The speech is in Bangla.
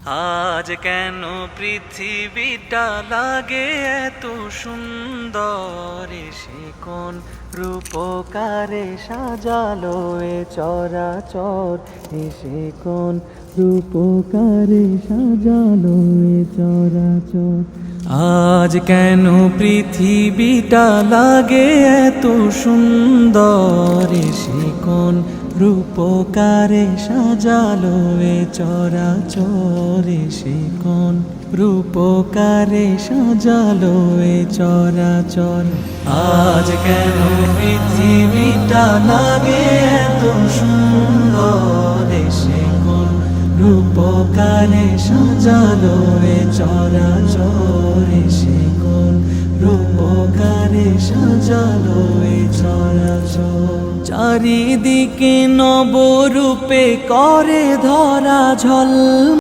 আজ কেন পৃথিবীটা লাগে এত সুন্দর, সে কোন রূপকারে সাজালো এ চরাচর, সে কোন রূপকারে সাজালো এ চরাচর। আজ কেন পৃথিবীটা লাগে এত সুন্দর, সে কোন রূপকারে সাজালো এ চরাচর, সে কোন রূপকারে সাজালো এ চরাচর। আজ কেন পৃথিবীটা লাগে এত সুন্দর, সে কোন রূপকারে সাজালো এ চরাচর, সে কোন রূপকারে সাজালো এ চরাচর। চারিদিকে নবরূপে করে ধরা ঝল।